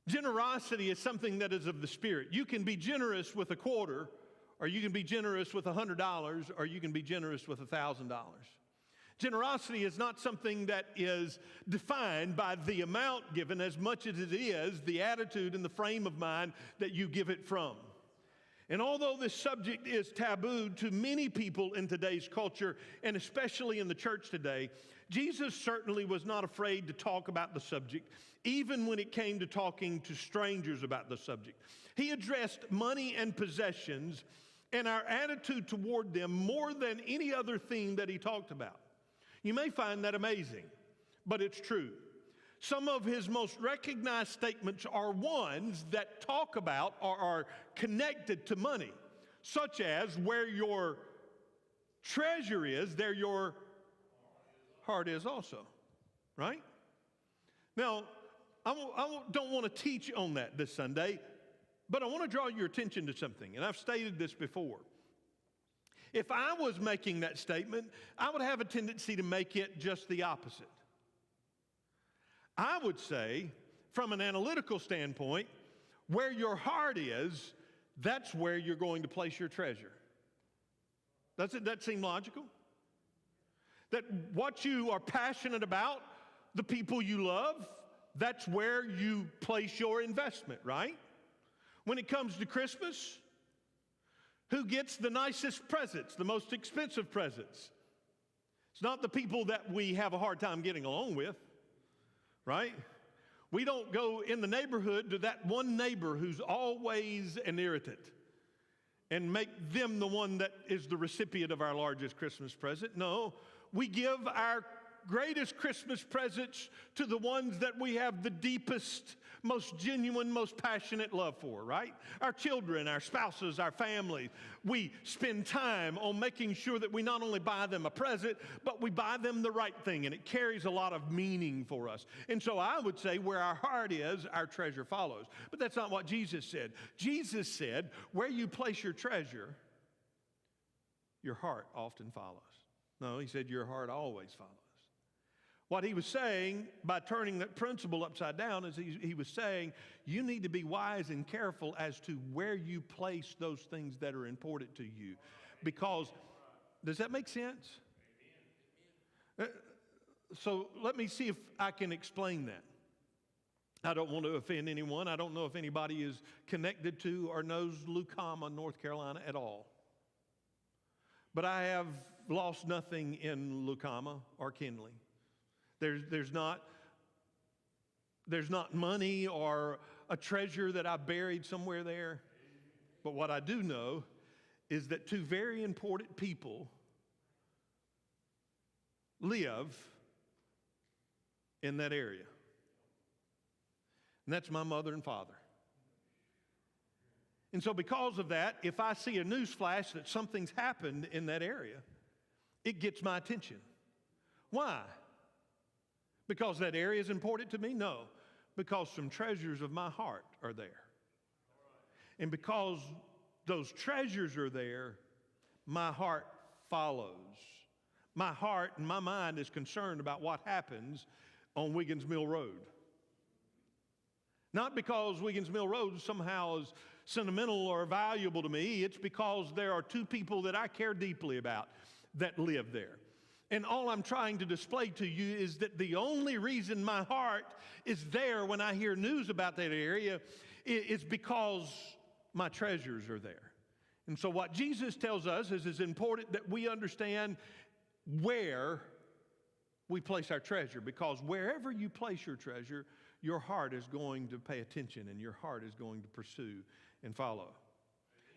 Generosity is something that is of the Spirit. You can be generous with a quarter, or you can be generous with $100, or you can be generous with $1,000. Generosity is not something that is defined by the amount given as much as it is the attitude and the frame of mind that you give it from. And although this subject is taboo to many people in today's culture, and especially in the church today, Jesus certainly was not afraid to talk about the subject, even when it came to talking to strangers about the subject. He addressed money and possessions and our attitude toward them more than any other theme that he talked about. You may find that amazing, but it's true. Some of his most recognized statements are ones that talk about or are connected to money, such as where your treasure is, there your heart is also, right? Now, I don't want to teach on that this Sunday, but I want to draw your attention to something, and I've stated this before. If I was making that statement, I would have a tendency to make it just the opposite. I would say, from an analytical standpoint, where your heart is, that's where you're going to place your treasure. Does that seem logical? That what you are passionate about, the people you love, that's where you place your investment, right? When it comes to Christmas, who gets the nicest presents, the most expensive presents? It's not the people that we have a hard time getting along with, right? We don't go in the neighborhood to that one neighbor who's always an irritant and make them the one that is the recipient of our largest Christmas present. No, we give our greatest Christmas presents to the ones that we have the deepest, most genuine, most passionate love for, right? Our children, our spouses, our family. We spend time on making sure that we not only buy them a present, but we buy them the right thing, and it carries a lot of meaning for us. And so I would say where our heart is, our treasure follows. But that's not what Jesus said. Jesus said, where you place your treasure, your heart often follows. No, he said your heart always follows. What he was saying by turning that principle upside down is he was saying you need to be wise and careful as to where you place those things that are important to you. Because, does that make sense? So let me see if I can explain that. I don't want to offend anyone. I don't know if anybody is connected to or knows Lucama, North Carolina at all. But I have lost nothing in Lucama or Kinley. There's not money or a treasure that I buried somewhere there. But what I do know is that two very important people live in that area. And that's my mother and father. And so because of that, if I see a news flash that something's happened in that area, it gets my attention. Why? Because that area is important to me? No, because some treasures of my heart are there. And because those treasures are there, my heart follows. My heart and my mind is concerned about what happens on Wiggins Mill Road. Not because Wiggins Mill Road somehow is sentimental or valuable to me. It's because there are two people that I care deeply about that live there. And all I'm trying to display to you is that the only reason my heart is there when I hear news about that area is because my treasures are there. And so what Jesus tells us is it's important that we understand where we place our treasure, because wherever you place your treasure, your heart is going to pay attention and your heart is going to pursue and follow.